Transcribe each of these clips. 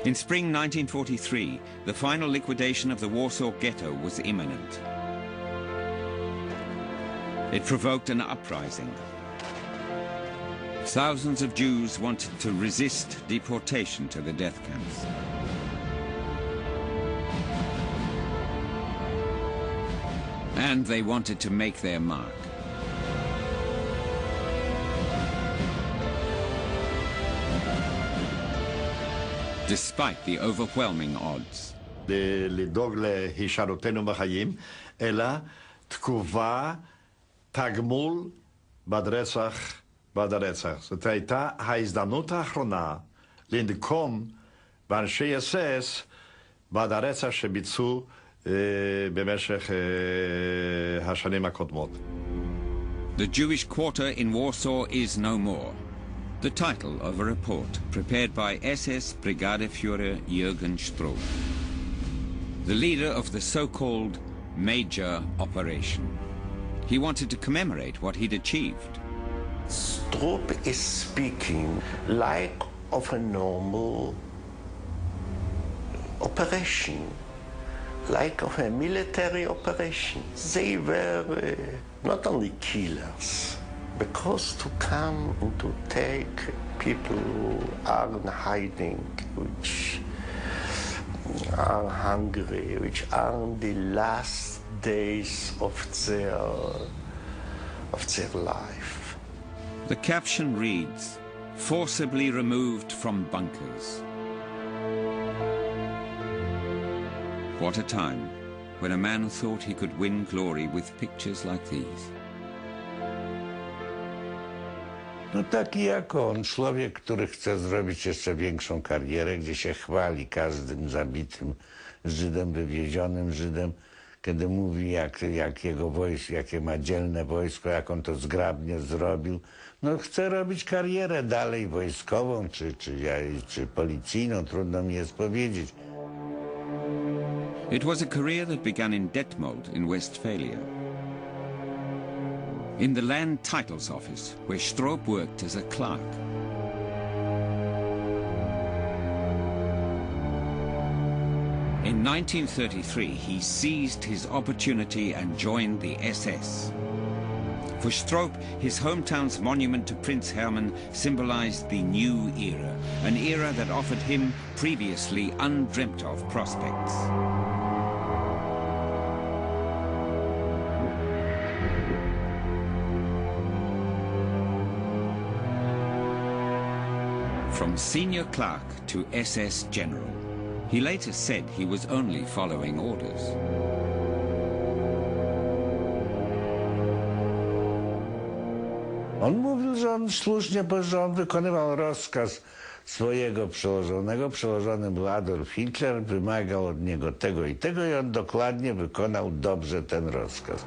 In spring 1943, the final liquidation of the Warsaw Ghetto was imminent. It provoked an uprising. Thousands of Jews wanted to resist deportation to the death camps. And they wanted to make their mark. Despite the overwhelming odds. לדאוג להישארותנו בחיים, אלא תגובה, תגמול בעד רצח. זאת הייתה ההזדמנות האחרונה לנקום באנשי אס-אס בעד הרצח שביצעו במשך השנים הקודמות. The Jewish quarter in Warsaw is no more. The title of a report prepared by SS Brigadeführer Jürgen Stroop, the leader of the so-called major operation. He wanted to commemorate what he'd achieved. Stroop is speaking like of a normal operation, like of a military operation. They were not only killers, because to come and to take people who are in hiding, which are hungry, which are in the last days of their life. The caption reads, "Forcibly removed from bunkers." What a time when a man thought he could win glory with pictures like these. No taki jak on, człowiek, który chce zrobić jeszcze większą karierę, gdzie się chwali każdym zabitym Żydem, wywiezionym Żydem, kiedy mówi, jak jego wojsko, jakie ma dzielne wojsko, jak on to zgrabnie zrobił. No chce robić karierę dalej wojskową, czy policyjną, trudno mi jest powiedzieć. It was a career that began in Detmold in Westphalia. In the land titles office, where Stroop worked as a clerk. In 1933, he seized his opportunity and joined the SS. For Stroop, his hometown's monument to Prince Hermann symbolized the new era, an era that offered him previously undreamt of prospects. From senior clerk to SS general, he later said he was only following orders. On mówił, że on słusznie, że on wykonywał rozkaz swojego przełożonego. Przełożony był Adolf Hitler, wymagał od niego tego i on dokładnie wykonał dobrze ten rozkaz.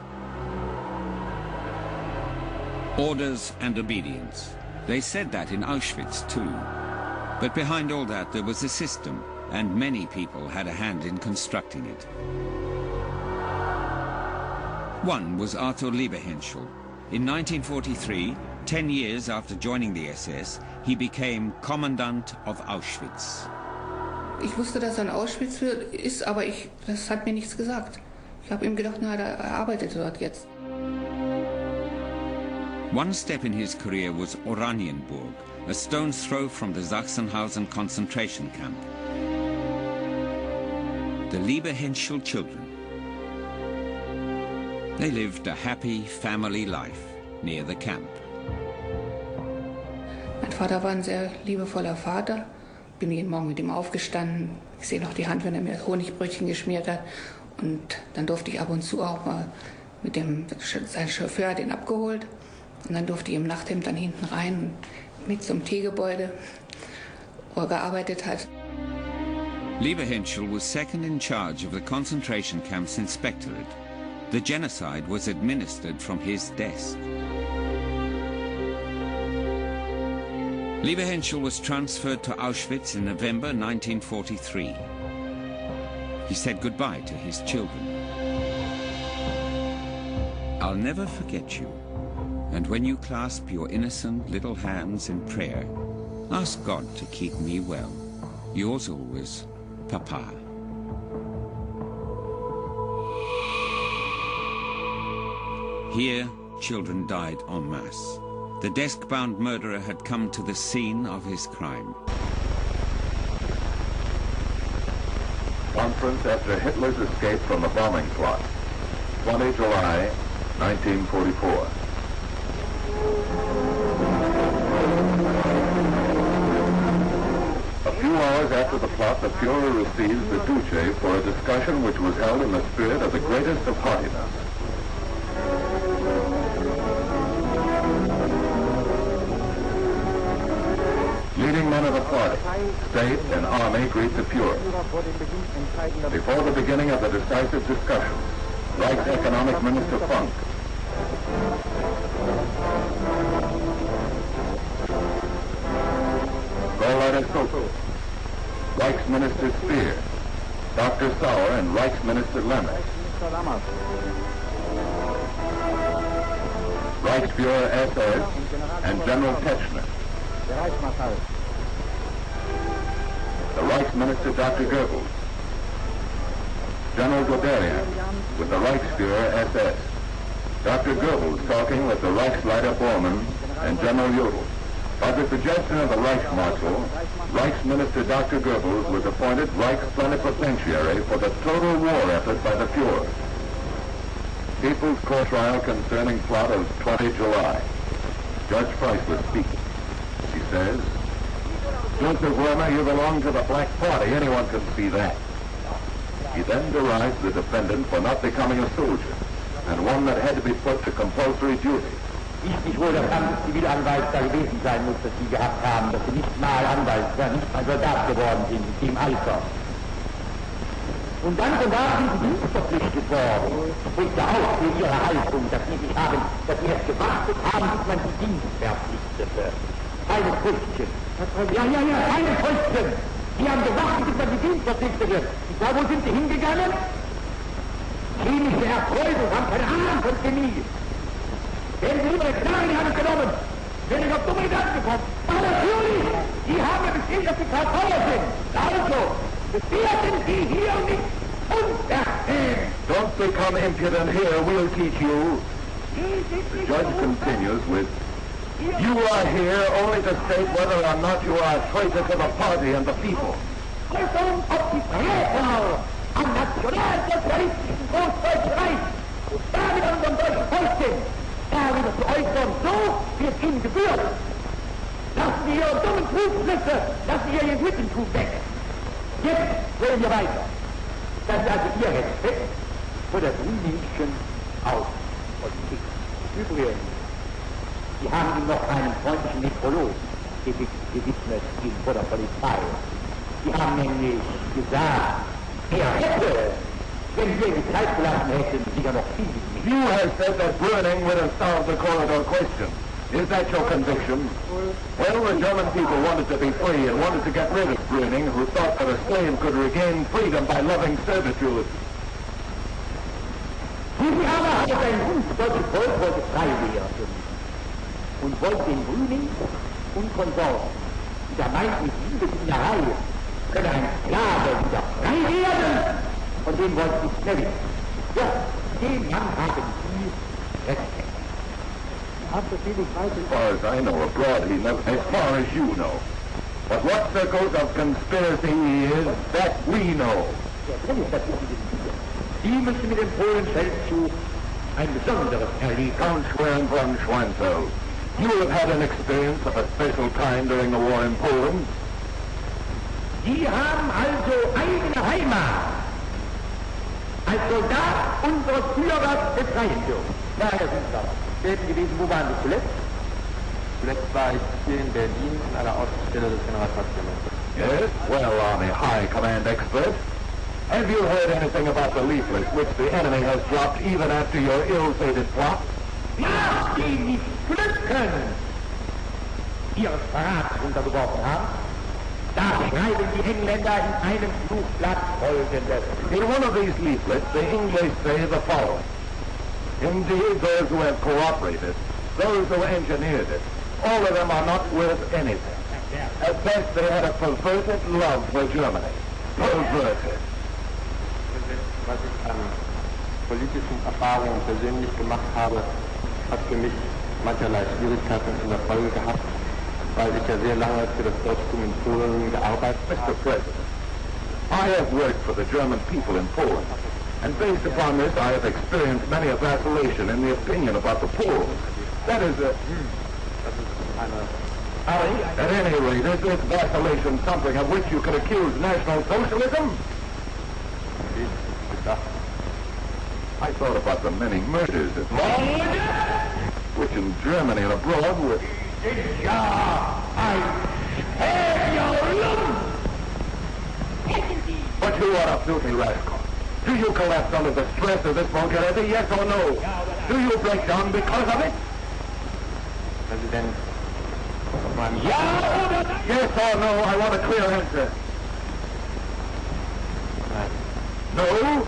Orders and obedience. They said that in Auschwitz too. But behind all that there was a system, and many people had a hand in constructing it. One was Arthur Liebehenschel. In 1943, 10 years after joining the SS, he became Commandant of Auschwitz. Ich wusste, dass er in Auschwitz ist, aber das hat mir nichts gesagt. Ich habe ihm gedacht, na, er arbeitet dort jetzt. One step in his career was Oranienburg, a stone's throw from the Sachsenhausen concentration camp. The Liebehenschel children. They lived a happy family life near the camp. Mein Vater war ein sehr liebevoller Vater. Bin jeden Morgen mit ihm aufgestanden. Ich sehe noch die Hand, wenn er mir Honigbrötchen geschmiert hat. Und dann durfte ich ab und zu auch mal mit sein Chauffeur hat ihn abgeholt. Und dann durfte ich im Nachthemd dann hinten rein mit zum Teegebäude, wo er gearbeitet hat. Liebehenschel was second in charge of the concentration camp's inspectorate. The genocide was administered from his desk. Liebehenschel was transferred to Auschwitz in November 1943. He said goodbye to his children. "I'll never forget you. And when you clasp your innocent little hands in prayer, ask God to keep me well." yours always, Papa. Here, children died en masse. The desk-bound murderer had come to the scene of his crime. Conference after Hitler's escape from the bombing plot. 20 July, 1944. A few hours after the plot, the Fuhrer receives the Duce for a discussion which was held in the spirit of the greatest of haughtiness. Leading men of the party, state, and army greet the Fuhrer. Before the beginning of the decisive discussion, Reich's Economic Minister Funk, Gauleiter Sokol, Reichsminister Speer, Dr. Sauer, and Reichsminister Lemmer, Reichsführer SS, and General Techner, the Reichsminister Dr. Goebbels, General Guderian with the Reichsführer SS, Dr. Goebbels talking with the Reichsleiter Bormann and General Jodl. By the suggestion of the Reichsmarshal, Reichsminister Dr. Goebbels was appointed Reichsplenipotentiary for the total war effort by the Fuhrer. People's Court trial concerning plot of 20 July. Judge Price was speaking. He says, Joseph Wormer, you belong to the Black Party. Anyone can see that. He then derides the defendant for not becoming a soldier, and one that had to be put to compulsory duty. Wichtig wohl, dass ein Zivilanwalt da gewesen sein muss, dass Sie gehabt haben, dass Sie nicht mal Anwalt, nicht mal Soldat geworden sind, in dem Alter. Und dann von da sind Sie verpflichtet worden, und ja auch für Ihre Haltung, dass Sie sich haben, dass Sie es gewartet haben, bis man die Dienst verpflichtete. Keine Früchtchen. Ja, keine Früchtchen. Sie haben gewartet, bis man die Dienst verpflichtete. Und da, wo sind Sie hingegangen? Chemische Erzeugung, haben keine Ahnung von Chemie. Wenn Sie immer eine Knarre in die Hand genommen, wenn ich auf dumme Gedanken gekommen. Aber natürlich, Sie haben ja bestimmt, dass Sie Kartauer sind. Also, werden Sie hier nicht unterstehen. Don't become impudent here, we'll teach you. The judge continues with, you are here only to state whether or not you are a traitor to the party and the people. Äußerung auf die Verräter am nationalsozialistischen Großdeutschen Reich und damit an unserem deutschen Volk sind. Darüber zu äußern, so wie es Ihnen gebührt. Lassen Sie Ihre dummen Trugschlüsse, lassen Sie Ihren Wittentrug weg. Jetzt gehen wir weiter. Das ist also Ihr Respekt vor der Grünlinkschen Außenpolitik. Übrigens, Sie haben ihm noch einen freundlichen Nekrolog gewidmet vor der Polizei. Sie haben nämlich gesagt, er hätte, wenn wir die Zeit gelassen hätten, sicher noch viel mehr. You have said that burning would have solved the corridor question. Is that your conviction? Well, the German people wanted to be free and wanted to get rid of Brüning, who thought that a slave could regain freedom by loving servitude. Sie aber hat ein Hund, deutsches Volk wollte frei werden und wollte den Brüning und Konsorten, die da meinten, Liebe Dienerei, könne ein Sklave wieder frei werden, und den wollten sie schnell. Ja, den Mann haben Sie Respekt. As far as I know, abroad he never, as far as you know. But what circles of conspiracy he is, that we know. Sie müssen mit dem Polenfeldzug ein besonderes Erleben. Count Schwerin von Schweinfeld, you have had an experience of a special kind during the war in Poland. Sie haben also eigene Heimat als Soldat unseres Führers befreien dürfen. Ja, Herr Süßler, Städten gewesen, wo waren Sie zuletzt? Zuletzt war ich hier in Berlin an einer Außenstelle des Generalstaatsministers. Yes, well, Army High Command expert. Have you heard anything about the leaflets which the enemy has dropped even after your ill-fated plot? Ja, die nicht Glücken Ihres Verrats untergeworfen haben. Da schreiben die Engländer in einem Flugblatt Folgendes. In one of these leaflets, the English say the following. Indeed, those who have cooperated, those who engineered it, all of them are not worth anything. At best, they had a perverted love for Germany. Perverted. Was ich an politischen Erfahrungen persönlich gemacht habe, hat für mich mancherlei Schwierigkeiten in der Folge gehabt, weil ich ja sehr lange für das Deutschtum in Polen gearbeitet habe. Mr. President, I have worked for the German people in Poland, and based upon this, I have experienced many a vacillation in the opinion about the Poles. That is a... At any rate, is this vacillation something of which you could accuse National Socialism? I thought about the many murders at which in Germany and abroad were... But you are a filthy rascal. Do you collapse under the stress of this vulgarity, yes or no? Do you break down because of it? President, Yes or no? I want a clear answer. No?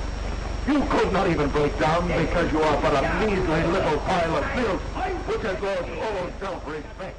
You could not even break down because you are but a measly little pile of filth which has lost all self-respect.